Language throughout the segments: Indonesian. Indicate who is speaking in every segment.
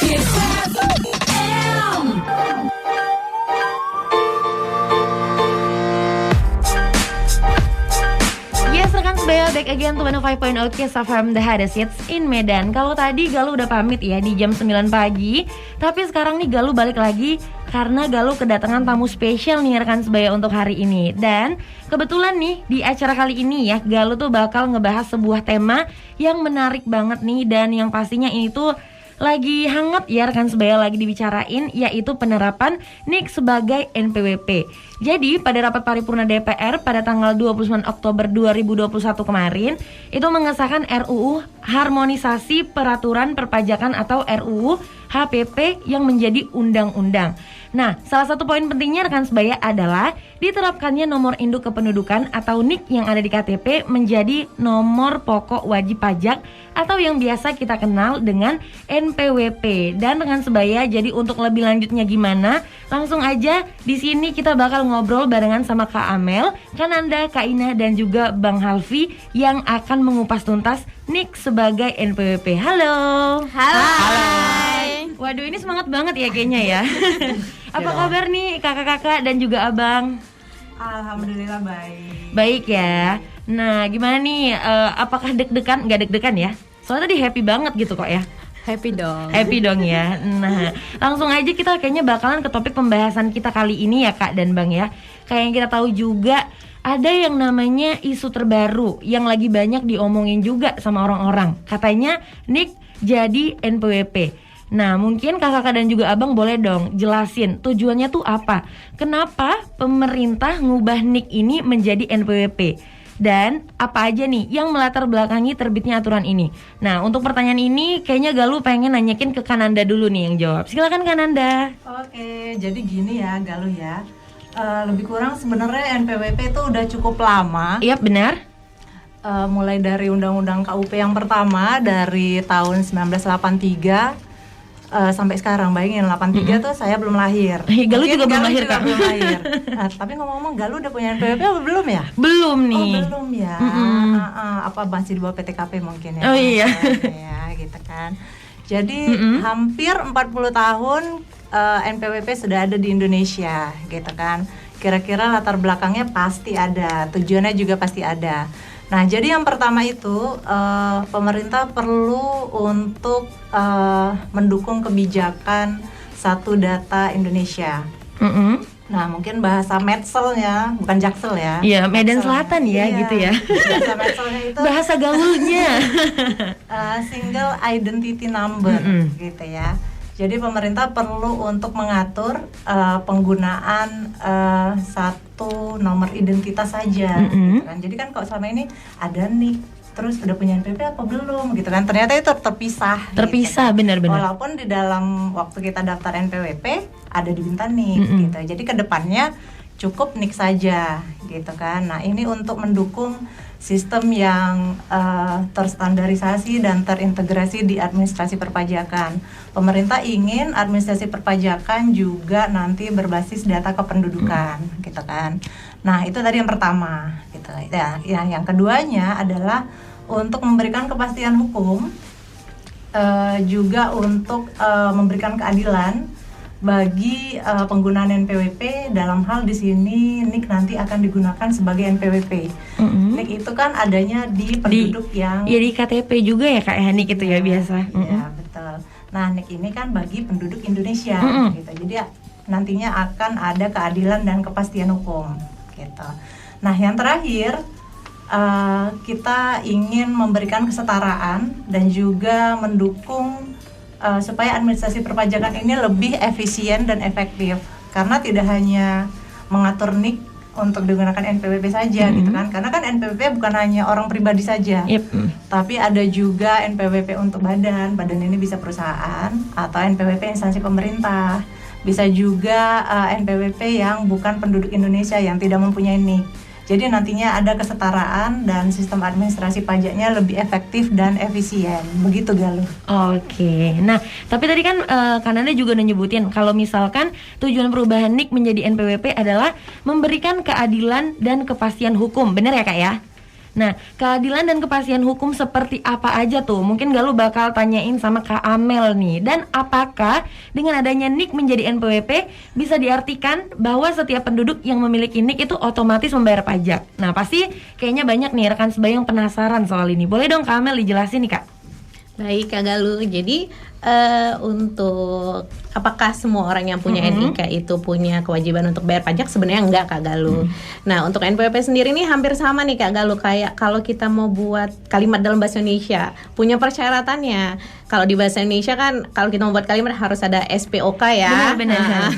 Speaker 1: Yes, rekan sebaya, back again to 105.0 Kiss FM, the hottest hits in Medan. Kalau tadi Galuh udah pamit ya di jam 9 pagi, tapi sekarang nih Galuh balik lagi karena Galuh kedatangan tamu spesial nih rekan sebaya untuk hari ini. Dan kebetulan nih di acara kali ini ya, Galuh tuh bakal ngebahas sebuah tema yang menarik banget nih, dan yang pastinya ini tuh lagi hangat ya rekan sebaya, lagi dibicarain, yaitu penerapan NIK sebagai NPWP. Jadi pada rapat paripurna DPR pada tanggal 29 Oktober 2021 kemarin itu mengesahkan RUU Harmonisasi Peraturan Perpajakan atau RUU HPP yang menjadi undang-undang. Nah, salah satu poin pentingnya rekan sebaya adalah diterapkannya nomor induk kependudukan atau NIK yang ada di KTP menjadi nomor pokok wajib pajak atau yang biasa kita kenal dengan NPWP. Dan rekan sebaya, jadi untuk lebih lanjutnya gimana? Langsung aja di sini kita bakal ngobrol barengan sama Kak Amel, Kananda, Kak Ina, dan juga Bang Halfi yang akan mengupas tuntas NIK sebagai NPWP. Halo.
Speaker 2: Hai.
Speaker 1: Waduh, ini semangat banget ya kayaknya ya. Apa kabar nih kakak-kakak dan juga abang?
Speaker 2: Alhamdulillah baik.
Speaker 1: Baik ya. Nah, gimana nih? Apakah deg-degan? Nggak deg-degan ya? Soalnya tadi happy banget gitu kok ya.
Speaker 2: Happy dong.
Speaker 1: Happy dong ya. Nah, langsung aja kita kayaknya bakalan ke topik pembahasan kita kali ini ya Kak dan Bang ya. Kayak yang kita tahu juga ada yang namanya isu terbaru yang lagi banyak diomongin juga sama orang-orang. Katanya NIK jadi NPWP. Nah, mungkin kakak dan juga abang boleh dong jelasin tujuannya tuh apa? Kenapa pemerintah ngubah NIK ini menjadi NPWP? Dan apa aja nih yang melatar belakangi terbitnya aturan ini? Nah, untuk pertanyaan ini kayaknya Galuh pengen nanyakin ke Kananda dulu nih yang jawab. Silakan Kananda.
Speaker 2: Oke, jadi gini ya Galuh ya. Lebih kurang sebenarnya NPWP itu udah cukup lama.
Speaker 1: Iya, benar.
Speaker 2: Mulai dari Undang-Undang KUP yang pertama dari tahun 1983 sampai sekarang. Bayangin 83 tuh saya belum lahir.
Speaker 1: Galuh juga belum lahir Kak.
Speaker 2: Belum lahir. Nah, tapi ngomong-ngomong Galuh udah punya NPWP apa belum ya?
Speaker 1: Belum nih.
Speaker 2: Oh, belum ya. Apa masih di bawah PTKP mungkin ya?
Speaker 1: Oh iya.
Speaker 2: Ya, gitu kan. Jadi hampir 40 tahun NPWP sudah ada di Indonesia, gitu kan. Kira-kira latar belakangnya pasti ada, tujuannya juga pasti ada. Nah, jadi yang pertama itu pemerintah perlu untuk mendukung kebijakan satu data Indonesia. Nah, mungkin bahasa Metselnya, bukan Jaksel ya.
Speaker 1: Iya, Medan Selatan ya,
Speaker 2: iya,
Speaker 1: gitu ya.
Speaker 2: Bahasa Metselnya itu
Speaker 1: bahasa gaulnya.
Speaker 2: Single Identity Number, gitu ya. Jadi pemerintah perlu untuk mengatur penggunaan satu nomor identitas saja, gitu kan. Jadi kan kalau selama ini ada NIK, terus udah punya NPWP apa belum, gitu kan. Ternyata itu terpisah.
Speaker 1: Terpisah,
Speaker 2: gitu.
Speaker 1: benar-benar.
Speaker 2: Walaupun di dalam waktu kita daftar NPWP ada di NIK, gitu. Jadi kedepannya cukup NIK saja, gitu kan. Nah, ini untuk mendukung sistem yang terstandarisasi dan terintegrasi di administrasi perpajakan. Pemerintah ingin administrasi perpajakan juga nanti berbasis data kependudukan, gitu kan. Nah, itu tadi yang pertama, gitu. Ya, yang keduanya adalah untuk memberikan kepastian hukum, juga untuk memberikan keadilan bagi penggunaan NPWP. Dalam hal di sini NIK nanti akan digunakan sebagai NPWP. NIK itu kan adanya di penduduk yang
Speaker 1: di KTP juga ya Kak ya, NIK itu ya biasa.
Speaker 2: Iya, betul. Nah, NIK ini kan bagi penduduk Indonesia, gitu. Jadi nantinya akan ada keadilan dan kepastian hukum, gitu. Nah, yang terakhir kita ingin memberikan kesetaraan dan juga mendukung supaya administrasi perpajakan ini lebih efisien dan efektif, karena tidak hanya mengatur NIK untuk digunakan NPWP saja, gitu kan, karena kan NPWP bukan hanya orang pribadi saja, tapi ada juga NPWP untuk badan ini bisa perusahaan atau NPWP instansi pemerintah, bisa juga NPWP yang bukan penduduk Indonesia yang tidak mempunyai NIK. Jadi nantinya ada kesetaraan dan sistem administrasi pajaknya lebih efektif dan efisien. Begitu Galuh.
Speaker 1: Oke. Nah, tapi tadi kan Kananda juga udah nyebutin kalau misalkan tujuan perubahan NIK menjadi NPWP adalah memberikan keadilan dan kepastian hukum. Benar ya Kak ya? Nah, keadilan dan kepastian hukum seperti apa aja tuh? Mungkin Galuh bakal tanyain sama Kak Amel nih. Dan apakah dengan adanya NIK menjadi NPWP bisa diartikan bahwa setiap penduduk yang memiliki NIK itu otomatis membayar pajak? Nah, pasti kayaknya banyak nih rekan sebaya yang penasaran soal ini. Boleh dong Kak Amel dijelasin nih Kak?
Speaker 3: Baik Kak Galuh, jadi untuk apakah semua orang yang punya NIK itu punya kewajiban untuk bayar pajak? Sebenarnya enggak Kak Galuh. Nah, untuk NPWP sendiri ini hampir sama nih Kak Galuh, kayak kalau kita mau buat kalimat dalam bahasa Indonesia punya persyaratannya. Kalau di bahasa Indonesia kan kalau kita mau buat kalimat harus ada SPOK ya.
Speaker 1: Benar.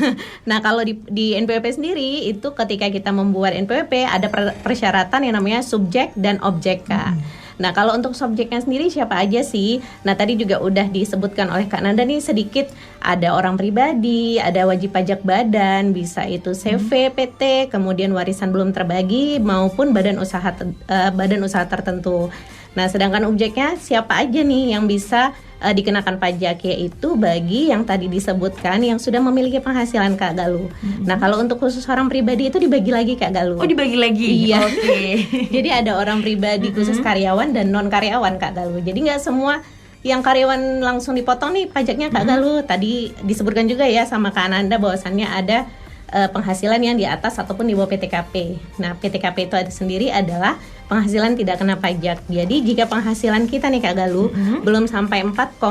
Speaker 3: Nah, kalau di NPWP sendiri itu ketika kita membuat NPWP ada persyaratan yang namanya subjek dan objek Kak. Nah, kalau untuk subjeknya sendiri siapa aja sih? Nah, tadi juga udah disebutkan oleh Kak Nanda nih sedikit, ada orang pribadi, ada wajib pajak badan, bisa itu CV, PT, kemudian warisan belum terbagi maupun badan usaha tertentu. Nah, sedangkan objeknya siapa aja nih yang bisa dikenakan pajak, yaitu bagi yang tadi disebutkan yang sudah memiliki penghasilan Kak Galuh. Nah, kalau untuk khusus orang pribadi itu dibagi lagi Kak Galuh.
Speaker 1: Oh, dibagi lagi?
Speaker 3: Iya.
Speaker 1: Oke.
Speaker 3: Jadi ada orang pribadi khusus karyawan dan non karyawan Kak Galuh. Jadi nggak semua yang karyawan langsung dipotong nih pajaknya Kak Galuh. Tadi disebutkan juga ya sama Kak Ananda bahwasannya ada penghasilan yang di atas ataupun di bawah PTKP. Nah, PTKP itu sendiri adalah penghasilan tidak kena pajak. Jadi jika penghasilan kita nih Kak Galuh belum sampai 4,5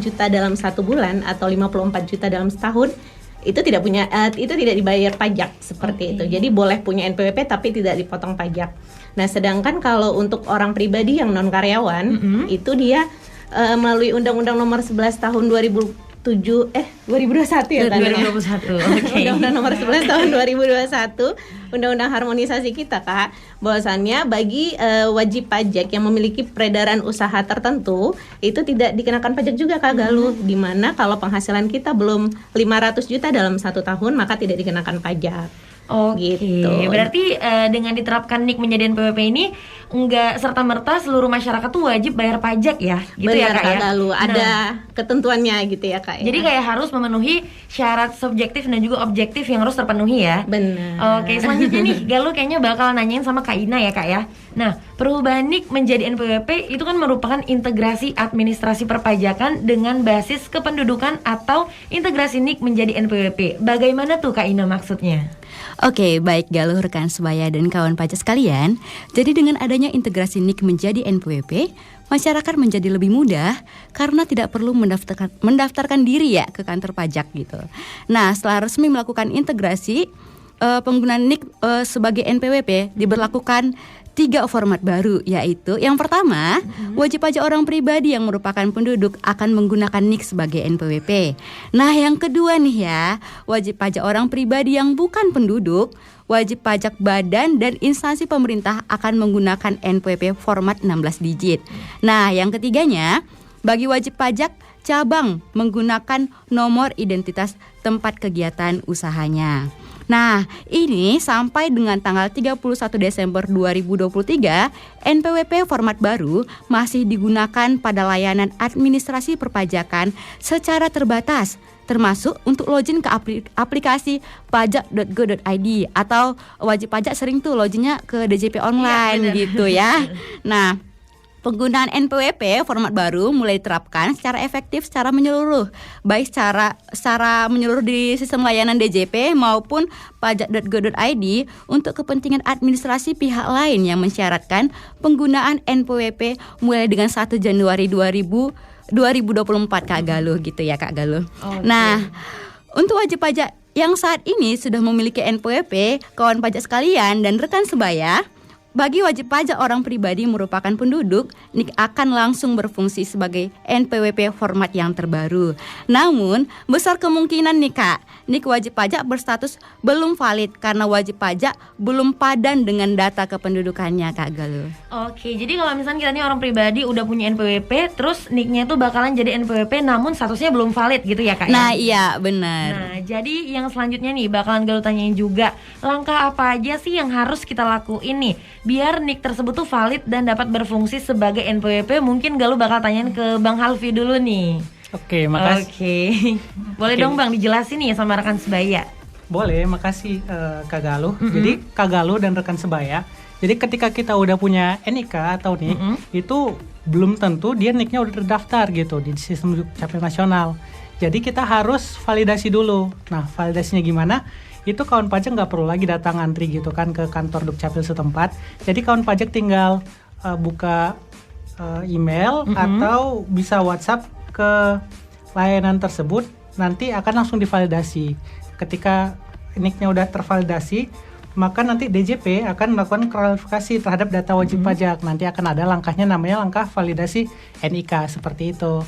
Speaker 3: juta dalam 1 bulan atau 54 juta dalam setahun, itu tidak dibayar pajak seperti itu. Jadi boleh punya NPWP tapi tidak dipotong pajak. Nah, sedangkan kalau untuk orang pribadi yang non karyawan itu dia melalui Undang-Undang Nomor 11 Tahun 2021 ya kan?
Speaker 1: 2021. Oke.
Speaker 3: Undang-Undang Nomor 11 Tahun 2021, Undang-Undang harmonisasi kita Kak, bahwasannya bagi wajib pajak yang memiliki peredaran usaha tertentu itu tidak dikenakan pajak juga Kak Galuh, di mana kalau penghasilan kita belum 500 juta dalam 1 tahun maka tidak dikenakan pajak.
Speaker 1: Gitu. Berarti dengan diterapkan NIK menjadi NPWP ini enggak serta-merta seluruh masyarakat tuh wajib bayar pajak ya, gitu.
Speaker 3: Benar,
Speaker 1: ya Kak ya.
Speaker 3: Lalu ada ketentuannya gitu ya Kak ya.
Speaker 1: Jadi kayak harus memenuhi syarat subjektif dan juga objektif yang harus terpenuhi ya.
Speaker 3: Benar.
Speaker 1: Oke, selanjutnya nih Galuh kayaknya bakal nanyain sama Kak Ina ya Kak ya. Nah, perubahan NIK menjadi NPWP itu kan merupakan integrasi administrasi perpajakan dengan basis kependudukan atau integrasi NIK menjadi NPWP. Bagaimana tuh Kak Ina maksudnya?
Speaker 4: Oke, baik Galuh, rekan sebaya dan kawan pajak sekalian. Jadi dengan adanya integrasi NIK menjadi NPWP, masyarakat menjadi lebih mudah karena tidak perlu mendaftarkan diri ya ke kantor pajak gitu. Nah, setelah resmi melakukan integrasi, penggunaan NIK sebagai NPWP diberlakukan 3 format baru, yaitu yang pertama, wajib pajak orang pribadi yang merupakan penduduk akan menggunakan NIK sebagai NPWP. Nah, yang kedua nih ya, wajib pajak orang pribadi yang bukan penduduk, wajib pajak badan dan instansi pemerintah akan menggunakan NPWP format 16 digit. Nah, yang ketiganya, bagi wajib pajak cabang menggunakan nomor identitas tempat kegiatan usahanya. Nah, ini sampai dengan tanggal 31 Desember 2023, NPWP format baru masih digunakan pada layanan administrasi perpajakan secara terbatas, termasuk untuk login ke aplikasi pajak.go.id atau wajib pajak sering tuh loginnya ke DJP online gitu ya. Nah, penggunaan NPWP format baru mulai diterapkan secara efektif secara menyeluruh, baik secara menyeluruh di sistem layanan DJP maupun pajak.go.id untuk kepentingan administrasi pihak lain yang mensyaratkan penggunaan NPWP mulai dengan 1 Januari 2024 Kak Galuh gitu ya Kak Galuh. Okay. Nah, untuk wajib pajak yang saat ini sudah memiliki NPWP, kawan pajak sekalian dan rekan sebaya, bagi wajib pajak orang pribadi merupakan penduduk, NIK akan langsung berfungsi sebagai NPWP format yang terbaru. Namun, besar kemungkinan nih Kak, NIK wajib pajak berstatus belum valid karena wajib pajak belum padan dengan data kependudukannya Kak Galuh.
Speaker 1: Oke, jadi kalau misalnya kita nih orang pribadi udah punya NPWP, terus NIK-nya itu bakalan jadi NPWP namun statusnya belum valid gitu ya Kak?
Speaker 4: Nah iya benar.
Speaker 1: Nah, jadi yang selanjutnya nih bakalan Galuh tanyain juga, langkah apa aja sih yang harus kita lakuin nih biar NIK tersebut tuh valid dan dapat berfungsi sebagai NPWP? Mungkin Galuh bakal tanyain ke Bang Halfi dulu nih.
Speaker 5: Oke, makasih.
Speaker 1: Oke. Boleh dong Bang dijelasin nih ya sama rekan sebaya.
Speaker 5: Boleh, makasih Kak Galuh. Jadi Kak Galuh dan rekan sebaya, Jadi ketika kita udah punya NIK atau NIK, itu belum tentu dia NIK-nya udah terdaftar gitu di sistem Dukcapil Nasional. Jadi kita harus validasi dulu. Nah, validasinya gimana? Itu kawan pajak nggak perlu lagi datang antri gitu kan ke kantor Dukcapil setempat. Jadi kawan pajak tinggal buka email atau bisa WhatsApp ke layanan tersebut, nanti akan langsung divalidasi. Ketika NIK-nya udah tervalidasi, maka nanti DJP akan melakukan klarifikasi terhadap data wajib pajak. Nanti akan ada langkahnya namanya langkah validasi NIK seperti itu.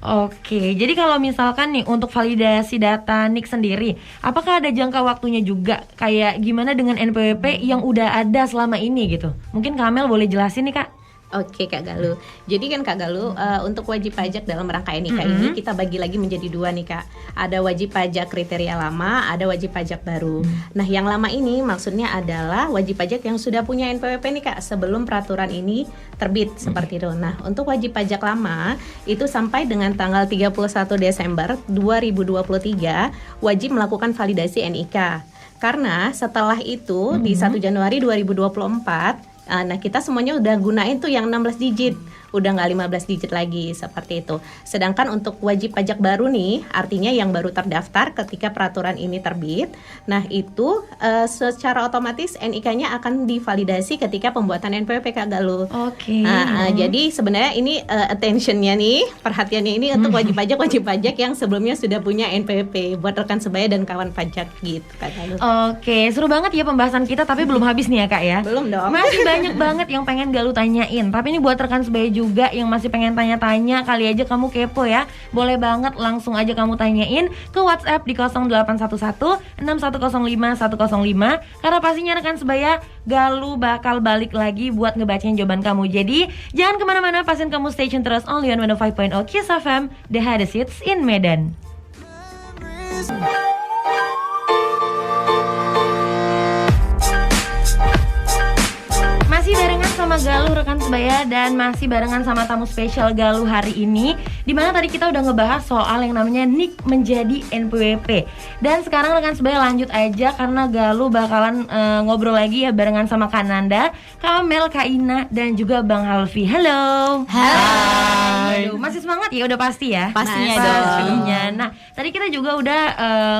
Speaker 1: Oke, jadi kalau misalkan nih untuk validasi data NIK sendiri, apakah ada jangka waktunya juga? Kayak gimana dengan NPWP yang udah ada selama ini gitu? Mungkin Kamel boleh jelasin nih Kak?
Speaker 3: Oke Kak Galuh. Jadi kan Kak Galuh, untuk wajib pajak dalam rangka NIK ini kita bagi lagi menjadi 2 nih Kak. Ada wajib pajak kriteria lama, ada wajib pajak baru. Nah yang lama ini maksudnya adalah wajib pajak yang sudah punya NPWP nih Kak sebelum peraturan ini terbit seperti itu. Nah untuk wajib pajak lama itu sampai dengan tanggal 31 Desember 2023 wajib melakukan validasi NIK. Karena setelah itu di 1 Januari 2024 nah kita semuanya udah gunain tuh yang 16 digit, udah nggak 15 digit lagi seperti itu. Sedangkan untuk wajib pajak baru nih, artinya yang baru terdaftar ketika peraturan ini terbit. Nah itu secara otomatis NIK-nya akan divalidasi ketika pembuatan NPWP Kak Galuh.
Speaker 1: Oke.
Speaker 3: Jadi sebenarnya ini attention-nya nih, perhatiannya ini untuk wajib pajak yang sebelumnya sudah punya NPWP buat rekan sebaya dan kawan pajak gitu Kak Galuh.
Speaker 1: Oke, seru banget ya pembahasan kita, tapi belum habis nih ya Kak ya.
Speaker 3: Belum dong.
Speaker 1: Masih banyak banget yang pengen Galuh tanyain. Tapi ini buat rekan sebaya juga yang masih pengen tanya-tanya, kali aja kamu kepo ya. Boleh banget langsung aja kamu tanyain ke WhatsApp di 0811 6105 105. Karena pastinya rekan sebaya Galuh bakal balik lagi buat ngebacain jawaban kamu. Jadi jangan kemana-mana, pastiin kamu stay tune terus only on 105.0 Kiss FM, the hottest hits in Medan. Masih barengan sama Galuh rekan sebaya dan masih barengan sama tamu spesial Galuh hari ini, dimana tadi kita udah ngebahas soal yang namanya NIK menjadi NPWP. Dan sekarang rekan sebaya lanjut aja karena Galuh bakalan ngobrol lagi ya barengan sama Kak Nanda, Kak Amel, Kak Ina dan juga Bang Halfi. Halo.
Speaker 4: Hai.
Speaker 1: Aduh, masih semangat ya, udah pasti ya.
Speaker 4: Pastinya
Speaker 1: Pastinya. Nah, tadi kita juga udah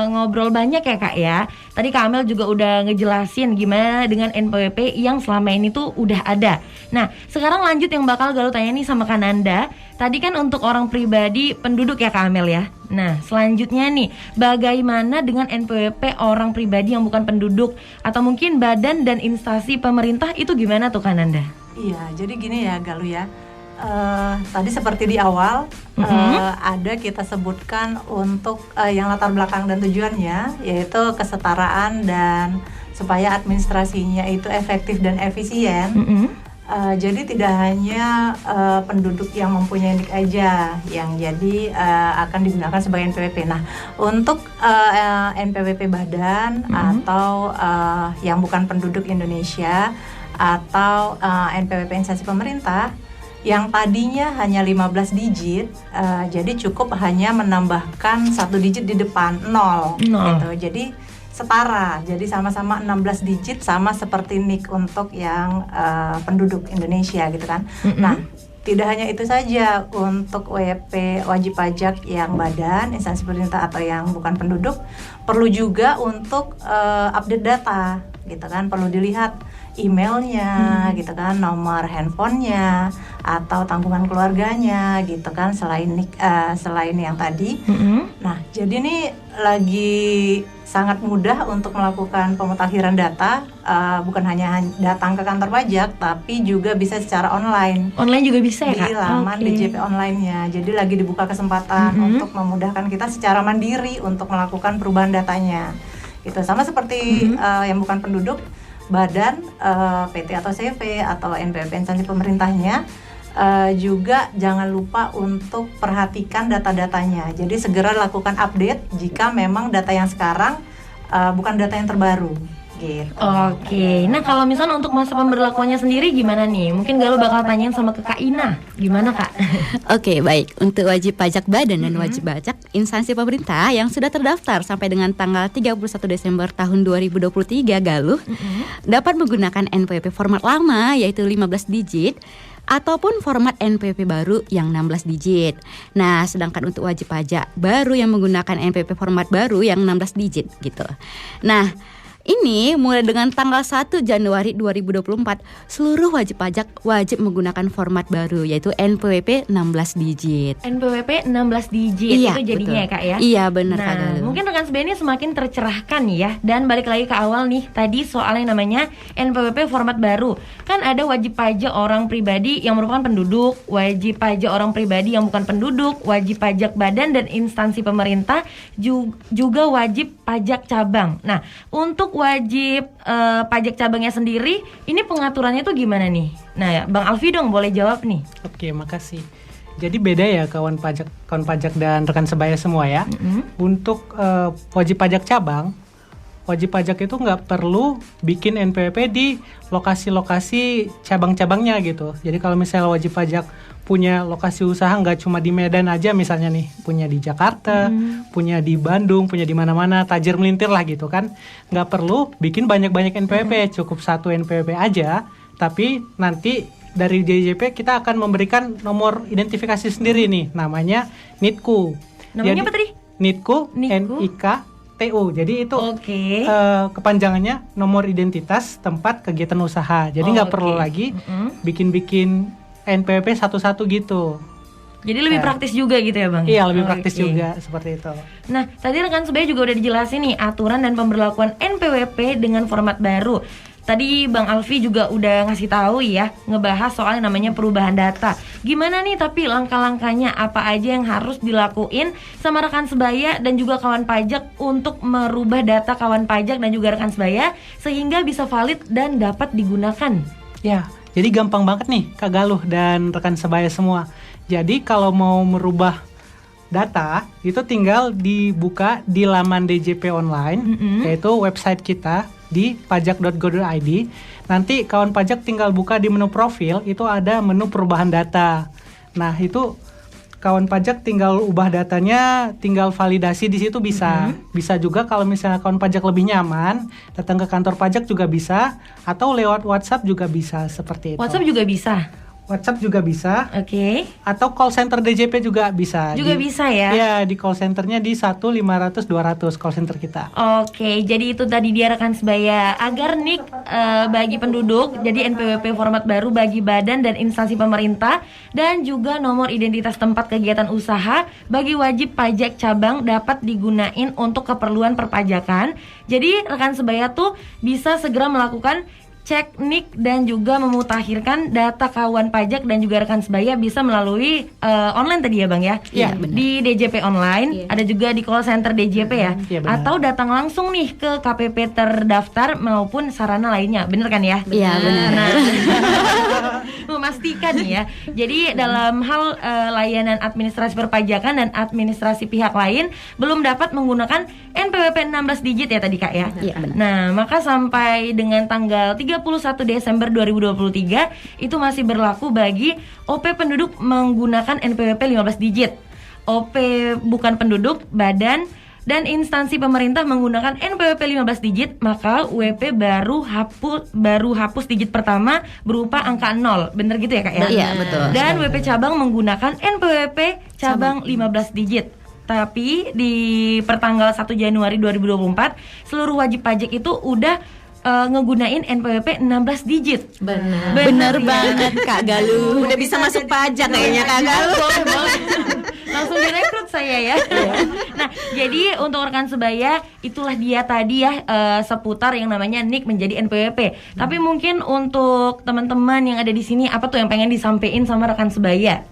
Speaker 1: ngobrol banyak ya Kak ya. Tadi Kak Amel juga udah ngejelasin gimana dengan NPWP yang selama ini tuh udah ada. Nah, sekarang lanjut yang bakal Galuh tanya nih sama Kak Nanda. Tadi kan untuk orang pribadi penduduk ya Kak Amel ya. Nah, selanjutnya nih, bagaimana dengan NPWP orang pribadi yang bukan penduduk atau mungkin badan dan instansi pemerintah itu gimana tuh Kak Nanda?
Speaker 2: Iya, jadi gini ya Galuh ya. Tadi seperti di awal ada kita sebutkan untuk yang latar belakang dan tujuannya, yaitu kesetaraan dan supaya administrasinya itu efektif dan efisien. Jadi tidak hanya penduduk yang mempunyai NIK aja yang jadi akan digunakan sebagai NPWP. Nah, untuk NPWP badan atau yang bukan penduduk Indonesia atau NPWP instansi pemerintah yang tadinya hanya 15 digit, jadi cukup hanya menambahkan 1 digit di depan 0. Gitu. Jadi setara, jadi sama-sama 16 digit sama seperti NIK untuk yang penduduk Indonesia gitu kan. Nah, tidak hanya itu saja, untuk WP wajib pajak yang badan, instansi pemerintah atau yang bukan penduduk perlu juga untuk update data gitu kan, perlu dilihat emailnya gitu kan, nomor handphonenya atau tanggungan keluarganya gitu kan, selain selain yang tadi. Nah, jadi ini lagi sangat mudah untuk melakukan pemutakhiran data, bukan hanya datang ke kantor pajak, tapi juga bisa secara online.
Speaker 1: Online juga bisa ya Kak?
Speaker 2: Di laman DJP online-nya. Jadi lagi dibuka kesempatan untuk memudahkan kita secara mandiri untuk melakukan perubahan datanya. Gitu. Sama seperti yang bukan penduduk, badan, PT atau CV atau NPWP instansi pemerintahnya, juga jangan lupa untuk perhatikan data-datanya. Jadi segera lakukan update jika memang data yang sekarang bukan data yang terbaru gitu.
Speaker 1: Oke, nah kalau misalnya untuk masa pemberlakuannya sendiri gimana nih? Mungkin Galuh bakal tanyain sama ke Kak Ina, gimana Kak?
Speaker 4: Oke, baik. Untuk wajib pajak badan dan wajib pajak instansi pemerintah yang sudah terdaftar sampai dengan tanggal 31 Desember tahun 2023 Galuh dapat menggunakan NPWP format lama yaitu 15 digit ataupun format NPWP baru yang 16 digit. Nah, sedangkan untuk wajib pajak baru yang menggunakan NPWP format baru yang 16 digit gitu. Nah, ini mulai dengan tanggal 1 Januari 2024 seluruh wajib pajak wajib menggunakan format baru yaitu NPWP 16 digit.
Speaker 1: NPWP 16 digit
Speaker 4: Iya,
Speaker 1: itu jadinya
Speaker 4: betul.
Speaker 1: ya Kak ya?
Speaker 4: Iya, benar Kak
Speaker 1: Nah,
Speaker 4: Galuh.
Speaker 1: mungkin rekan Sebaya ini semakin tercerahkan ya. Dan balik lagi ke awal nih, tadi soal yang namanya NPWP format baru. Kan ada wajib pajak orang pribadi yang merupakan penduduk, wajib pajak orang pribadi yang bukan penduduk, wajib pajak badan dan instansi pemerintah, juga wajib pajak cabang. Nah, untuk wajib pajak cabangnya sendiri, ini pengaturannya tuh gimana nih? Nah, ya, Bang Alfi dong boleh jawab nih.
Speaker 5: Oke, makasih. Jadi beda ya kawan pajak dan rekan sebaya semua ya. Untuk wajib pajak cabang, wajib pajak itu nggak perlu bikin NPWP di lokasi-lokasi cabang-cabangnya gitu. Jadi kalau misalnya wajib pajak punya lokasi usaha nggak cuma di Medan aja misalnya nih, punya di Jakarta, punya di Bandung, punya di mana-mana, tajir melintir lah gitu kan. Nggak perlu bikin banyak-banyak NPWP, cukup satu NPWP aja. Tapi nanti dari DJP kita akan memberikan nomor identifikasi sendiri nih, namanya NITKU.
Speaker 1: Namanya apa tadi?
Speaker 5: NITKU,
Speaker 1: NITKU?
Speaker 5: NIKTU. Jadi itu
Speaker 1: Oke.
Speaker 5: kepanjangannya nomor identitas tempat kegiatan usaha. Jadi nggak perlu lagi bikin-bikin NPWP satu-satu gitu.
Speaker 1: Jadi lebih praktis juga gitu ya Bang?
Speaker 5: Iya, lebih praktis
Speaker 1: Oke.
Speaker 5: juga seperti itu.
Speaker 1: Nah, tadi rekan Sebaya juga udah dijelasin nih aturan dan pemberlakuan NPWP dengan format baru. Tadi Bang Alfi juga udah ngasih tahu ya, ngebahas soal yang namanya perubahan data. Gimana nih tapi langkah-langkahnya apa aja yang harus dilakuin sama rekan Sebaya dan juga kawan pajak untuk merubah data kawan pajak dan juga rekan Sebaya sehingga bisa valid dan dapat digunakan.
Speaker 5: Ya, jadi gampang banget nih Kak Galuh dan rekan sebaya semua. Jadi kalau mau merubah data itu tinggal dibuka di laman DJP online, yaitu website kita di pajak.go.id. Nanti kawan pajak tinggal buka di menu profil, itu ada menu perubahan data. Nah, itu kawan pajak tinggal ubah datanya, tinggal validasi di situ bisa. Bisa juga kalau misalnya kawan pajak lebih nyaman, datang ke kantor pajak juga bisa, atau lewat WhatsApp juga bisa seperti itu.
Speaker 1: WhatsApp juga bisa.
Speaker 5: WhatsApp juga bisa,
Speaker 1: Oke.
Speaker 5: atau call center DJP juga bisa.
Speaker 1: Juga bisa ya?
Speaker 5: Iya, di call centernya di 1-500-200 call center kita.
Speaker 1: Oke, jadi itu tadi dia rekan Sebaya. Agar NIK bagi penduduk, jadi NPWP format baru bagi badan dan instansi pemerintah, dan juga nomor identitas tempat kegiatan usaha bagi wajib pajak cabang dapat digunain untuk keperluan perpajakan. Jadi rekan Sebaya tuh bisa segera melakukan cek NIK dan juga memutakhirkan data kawan pajak dan juga rekan Sebaya bisa melalui online tadi ya Bang ya?
Speaker 4: Iya, benar.
Speaker 1: Di DJP online, ada juga di call center DJP ya?
Speaker 5: Iya, benar.
Speaker 1: Atau datang langsung nih ke KPP terdaftar maupun sarana lainnya, bener kan ya?
Speaker 4: Iya, benar.
Speaker 1: Nah, memastikan nih ya. Jadi dalam hal layanan administrasi perpajakan dan administrasi pihak lain belum dapat menggunakan NPWP 16 digit ya tadi Kak ya?
Speaker 4: Iya, benar.
Speaker 1: Nah, maka sampai dengan tanggal 31 Desember 2023 itu masih berlaku bagi OP penduduk menggunakan NPWP 15 digit. OP bukan penduduk, badan dan instansi pemerintah menggunakan NPWP 15 digit, maka WP baru hapus digit pertama berupa angka 0. Bener gitu ya Kak ya?
Speaker 4: Iya, betul.
Speaker 1: Dan WP cabang menggunakan NPWP cabang 15 digit. Tapi di pertanggal 1 Januari 2024 seluruh wajib pajak itu udah ngegunain NPWP 16 digit.
Speaker 3: Bener
Speaker 4: banget Kak Galuh.
Speaker 3: Udah bisa masuk pajak kayaknya Kak Galuh.
Speaker 1: Langsung direkrut saya ya. Nah, jadi untuk rekan Sebaya itulah dia tadi ya seputar yang namanya NIK menjadi NPWP. Tapi mungkin untuk teman-teman yang ada di sini apa tuh yang pengen disampaikan sama rekan Sebaya?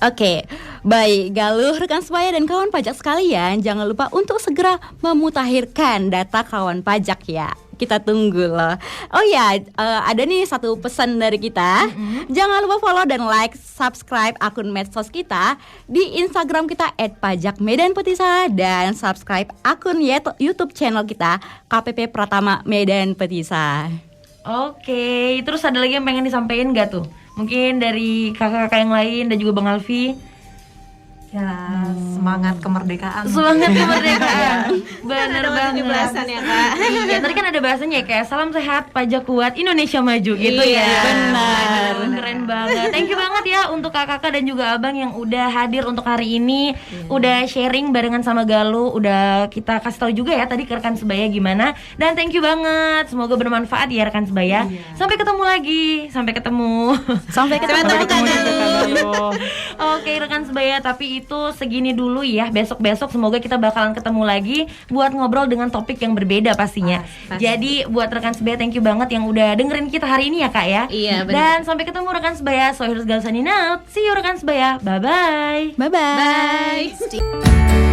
Speaker 4: Oke, baik Galuh, rekan Sebaya dan kawan pajak sekalian, jangan lupa untuk segera memutakhirkan data kawan pajak ya. Kita tunggu loh. Oh ya, ada nih satu pesan dari kita. Jangan lupa follow dan like, subscribe akun medsos kita di Instagram kita @pajakmedanpetisa dan subscribe akun YouTube channel kita KPP Pratama Medan Petisa.
Speaker 1: Oke, terus ada lagi yang pengen disampaikan nggak tuh? Mungkin dari kakak-kakak yang lain dan juga Bang Alfi.
Speaker 2: Ya, semangat kemerdekaan.
Speaker 1: Semangat kemerdekaan. Bener
Speaker 3: Ada
Speaker 1: banget.
Speaker 3: 17-an ya kak.
Speaker 1: Iya, tadi kan ada bahasanya ya, kayak salam sehat, pajak kuat, Indonesia maju gitu ya.
Speaker 3: Iya,
Speaker 4: benar.
Speaker 1: Keren banget. Thank you banget ya untuk kakak dan juga abang yang udah hadir untuk hari ini, udah sharing barengan sama Galuh, udah kita kasih tahu juga ya tadi ke rekan sebaya gimana. Dan thank you banget. Semoga bermanfaat ya rekan sebaya. Sampai ketemu lagi. Sampai ketemu.
Speaker 4: Sampai ketemu
Speaker 3: Kak
Speaker 5: Ayo.
Speaker 1: Oke rekan sebaya, tapi itu segini dulu ya. Besok-besok semoga kita bakalan ketemu lagi buat ngobrol dengan topik yang berbeda pastinya.
Speaker 3: Pasti.
Speaker 1: Jadi buat rekan sebaya thank you banget yang udah dengerin kita hari ini ya Kak ya.
Speaker 3: Iya, benar.
Speaker 1: Dan sampai ketemu rekan sebaya. So here's Galuh signing out. See you rekan sebaya. Bye bye.
Speaker 4: Bye-bye.
Speaker 3: Bye.